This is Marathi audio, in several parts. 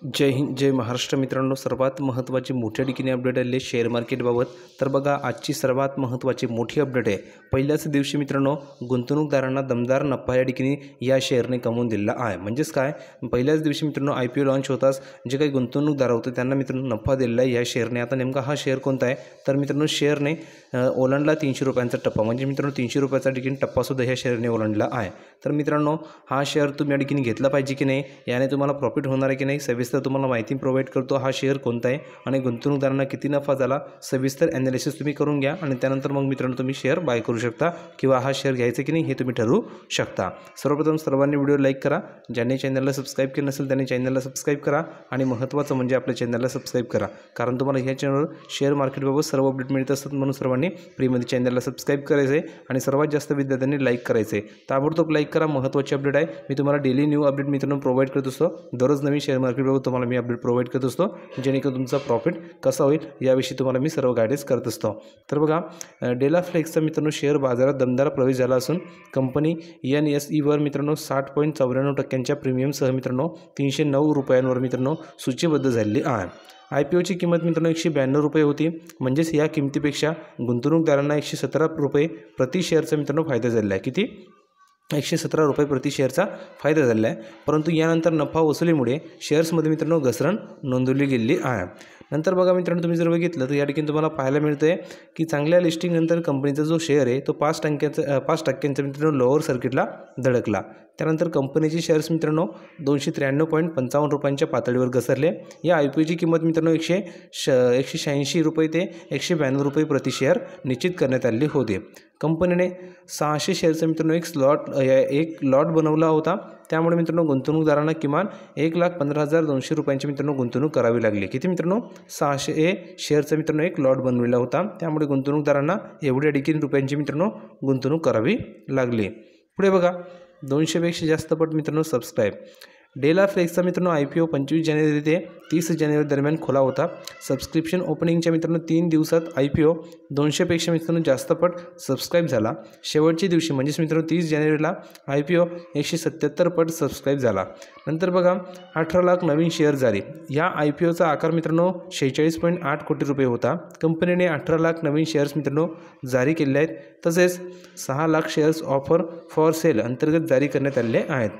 जय हिंद जय महाराष्ट्र मित्रांनो, सर्वात महत्त्वाची मोठ्या ठिकाणी अपडेट आली आहे शेअर मार्केटबाबत। तर बघा, आजची सर्वात महत्त्वाची मोठी अपडेट आहे। पहिल्याच दिवशी मित्रांनो, गुंतवणूकदारांना दमदार नफा या ठिकाणी या शेअरने कमवून दिला आहे। म्हणजेच काय, पहिल्याच दिवशी मित्रांनो IPO लॉन्च होताच जे काही गुंतवणूकदार होते त्यांना मित्रांनो नफा दिलेला आहे या शेअरने। आता नेमका हा शेअर कोणता आहे, तर मित्रांनो शेअरने ओलांडला 300 रुपयांचा टप्पा। म्हणजे मित्रांनो 300 रुपयाचा ठिकाणी टप्पासुद्धा ह्या शेअरने ओलांडला आहे। तर मित्रांनो, हा शेअर तुम्ही या ठिकाणी घेतला पाहिजे की नाही, याने तुम्हाला प्रॉफिट होणार आहे की नाही, सविस्तर तुम्हाला माहिती प्रोव्हाइड करतो। हा शेअर कोणता आहे आणि गुंतवणूकदारांना किती नफा झाला, सविस्तर ॲनालिसिस तुम्ही करून घ्या आणि त्यानंतर मग मित्रांनो तुम्ही शेअर बाय करू शकता किंवा हा शेअर घ्यायचा की नाही हे तुम्ही ठरवू शकता। सर्वप्रथम सर्वांनी व्हिडिओ लाईक करा, ज्यांनी चॅनलला सबस्क्राईब केलं नसेल त्यांनी चॅनलला सबस्क्राईब करा आणि महत्त्वाचं म्हणजे आपल्या चॅनलला सबस्क्राईब करा, कारण तुम्हाला ह्या चॅनलवर शेअर मार्केटबाबत सर्व अपडेट मिळत असतात। म्हणून सर्वांनी फ्रीमध्ये चॅनलला सबस्क्राईब करायचं आहे आणि सर्वात जास्त विद्यार्थ्यांनी लाईक करायचं आहे। ताबडतोब लाईक करा, महत्त्वाची अपडेट आहे। मी तुम्हाला डेली न्यू अपडेट मित्रांनो प्रोव्हाइड करत असतो। दररोज नवीन शेअर मार्केटबाबत तुम्हाला मी अपडेट प्रोव्हाइड करत असतो, जेणेकरून तुमचा प्रॉफिट कसा होईल याविषयी तुम्हाला मी सर्व गाईडन्स करत असतो। तर बघा, डेला फ्लेक्सचा मित्रांनो शेअर बाजारात दमदार प्रवेश झाला असून कंपनी NSE वर मित्रांनो 60.94% प्रीमियमसह मित्रांनो 309 रुपयांवर मित्रांनो सूचीबद्ध झालेली आहे। IPOची किंमत मित्रांनो 192 रुपये होती। म्हणजेच या किमतीपेक्षा गुंतवणूकदारांना 117 रुपये प्रति शेअरचा मित्रांनो फायदा झालेला आहे। किती? 117 रुपये प्रति शेअरचा फायदा झालेला आहे। परंतु यानंतर नफा वसुलीमुळे शेअर्समध्ये मित्रांनो घसरण नोंदवली गेलेली आहे। नंतर बघा मित्रांनो, तुम्ही जर बघितलं तर या ठिकाणी तुम्हाला पाहायला मिळतं आहे की चांगल्या लिस्टिंगनंतर कंपनीचा जो शेअर आहे तो 5% मित्रांनो लोअर सर्किटला धडकला। त्यानंतर कंपनीचे शेअर्स मित्रांनो 293.55 रुपयांच्या पातळीवर घसरले। या IPOची किंमत मित्रांनो 186 रुपये ते 192 रुपये प्रति शेअर निश्चित करण्यात आलेली होती। कंपनीने 600 शेअरचा मित्रांनो एक लॉट बनवला होता। त्यामुळे मित्रांनो गुंतवणूकदारांना किमान 1,15,200 रुपयांची मित्रांनो गुंतवणूक करावी लागली। किती मित्रांनो? 600 शेअरचा मित्रांनो एक लॉट बनवलेला होता। त्यामुळे गुंतवणूकदारांना एवढ्या ठिकाणी रुपयांची मित्रांनो गुंतवणूक करावी लागली। पुढे बघा, 200पेक्षा जास्त पट मित्रांनो सबस्क्राईब। डेला फ्लेक्सचा मित्रांनो IPO 25 जानेवारी ते 30 जानेवारी दरम्यान खुला होता। सबस्क्रिप्शन ओपनिंगच्या मित्रांनो 3 दिवसात IPO 200पेक्षा मित्रांनो जास्त पट सबस्क्राईब झाला। शेवटच्या दिवशी म्हणजेच मित्रांनो 30 जानेवारीला IPO 177 पट सबस्क्राईब झाला। नंतर बघा, 18 लाख नवीन शेअर जारी। या IPOचा आकार मित्रांनो 46.8 कोटी रुपये होता। कंपनीने 18 लाख नवीन शेअर्स मित्रांनो जारी केले आहेत। तसेच 6 lakh shares offer for sale अंतर्गत जारी करण्यात आलेले आहेत।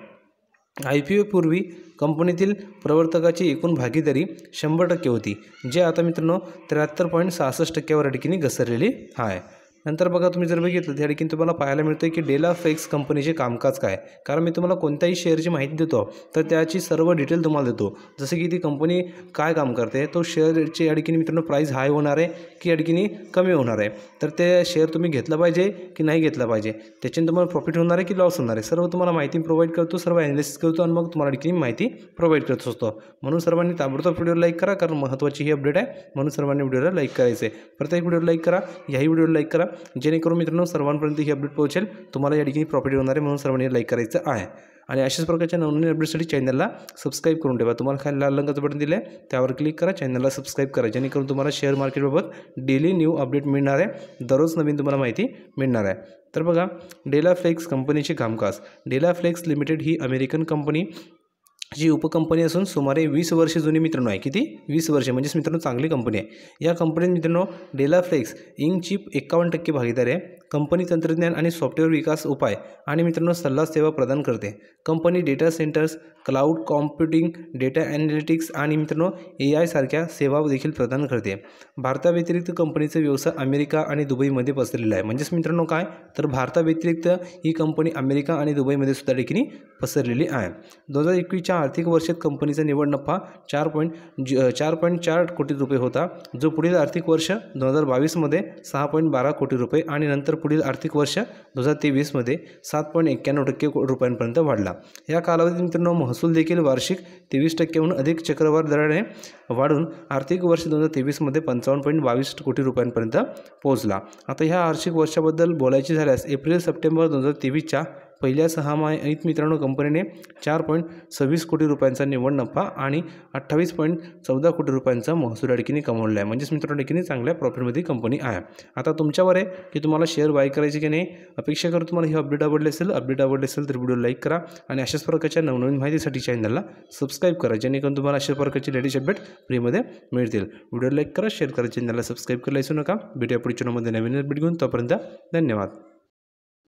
IPO पूर्वी कंपनीतील प्रवर्तकाची एकूण भागीदारी 100% होती, जे आता मित्रांनो 73.66% ठिकाणी घसरलेली आहे। नंतर बघा, तुम्ही जर बघितलं त्या ठिकाणी तुम्हाला पाहायला मिळतं की डेला फ्लेक्स कंपनीचे कामकाज काय, कारण मी तुम्हाला कोणत्याही शेअरची माहिती देतो तर त्याची सर्व डिटेल तुम्हाला देतो। जसे की ती कंपनी काय काम करते, तो शेअरची या ठिकाणी मित्रांनो प्राईस हाय होणार आहे की या ठिकाणी कमी होणार आहे, तर ते शेअर तुम्ही घेतलं पाहिजे की नाही घेतलं पाहिजे, त्याच्याने तुम्हाला प्रॉफिट होणार आहे की लॉस होणार आहे, सर्व तुम्हाला माहिती प्रोव्हाइड करतो, सर्व ॲनालिसिस करतो आणि मग तुम्हाला ठिकाणी माहिती प्रोव्हाइड करत असतो। म्हणून सर्वांनी ताबडतोब व्हिडिओ लाईक करा, कारण महत्त्वाची ही अपडेट आहे। म्हणून सर्वांनी व्हिडिओला लाईक करायचं आहे। प्रत्येक व्हिडिओ लाईक करा, याही व्हिडिओला लाईक करा, जेणेकरून मित्रांनो सर्वांपर्यंत ही अपडेट पोहोचेल, तुम्हाला या ठिकाणी प्रॉफिट होणार आहे। म्हणून सर्वांनी लाईक करायचं आहे आणि अशाच प्रकारच्या नवनवीन अपडेटसाठी चॅनलला सबस्क्राईब करून ठेवा। तुम्हाला खाली लाल रंगाचं बटन दिलं आहे, त्यावर क्लिक करा, चॅनलला सबस्क्राईब करा, जेणेकरून तुम्हाला शेअर मार्केटबाबत डेली न्यू अपडेट मिळणार आहे, दररोज नवीन तुम्हाला माहिती मिळणार आहे। तर बघा, डेला फ्लेक्स कंपनीचे कामकाज। डेला फ्लेक्स लिमिटेड ही अमेरिकन कंपनी जी उपकंपनी असून सुमारे 20 वर्षे जुनी मित्रांनो आहे। किती? 20 वर्षे, म्हणजेच मित्रांनो चांगली कंपनी आहे। या कंपनीत मित्रांनो डेला फ्लेक्स इंकची 51% भागीदारी आहे। कंपनी तंत्रज्ञान आणि सॉफ्टवेअर विकास उपाय आणि मित्रांनो सल्ला सेवा प्रदान करते। Company data centres, cloud computing, data analytics आणि मित्रांनो AI सारख्या सेवा देखील प्रदान करते। भारताव्यतिरिक्त कंपनीचा व्यवसाय अमेरिका आणि दुबईमध्ये पसरलेला आहे। म्हणजेच मित्रांनो काय, तर भारताव्यतिरिक्त ही कंपनी अमेरिका आणि दुबईमध्ये सुद्धा ठिकाणी पसरलेली आहे। 2021च्या आर्थिक वर्षात कंपनीचा निव्वळ नफा 4.4 कोटी रुपये होता, जो पुढील आर्थिक वर्ष 2022मध्ये 6.12 कोटी रुपये आणि नंतर पुढील आर्थिक वर्ष 2023मध्ये 7.91% रुपयांपर्यंत वाढला। या कालावधीत मित्रांनो महसूल देखील वार्षिक 23%हून अधिक चक्रवाढ दराने वाढून आर्थिक वर्ष 2023मध्ये 55.22 कोटी रुपयांपर्यंत पोहोचला। आता ह्या आर्थिक वर्षाबद्दल बोलायचे झाल्यास एप्रिल सप्टेंबर 2023च्या पहिल्या 6 महिन्यात मित्रांनो कंपनीने 4.26 कोटी रुपयांचा निव्वळ नफा आणि 28.14 कोटी रुपयांचा महसूल या ठिकाणी कमवला आहे. म्हणजेच मित्रांनो ठिकाणी चांगल्या प्रॉफिटमध्ये कंपनी आहे. आता तुमच्यावर आहे की तुम्हाला शेअर बाय करायचे की नाही. अपेक्षा करतो तुम्हाला ही अपडेट आवडली असेल तर व्हिडिओ लाईक करा आणि अशाच प्रकारच्या नवनवीन माहितीसाठी चॅनलला सबस्क्राईब करा, जेणेकरून तुम्हाला अशा प्रकारची लेटेस्ट अपडेट फ्रीमध्ये मिळतील. व्हिडिओ लाईक करा, शेअर करा, चॅनलला सबस्क्राईब करायला विसरू नका. भेटूया पुढच्या व्हिडिओमध्ये नवीन अपडेट घेऊन. तोपर्यंत धन्यवाद.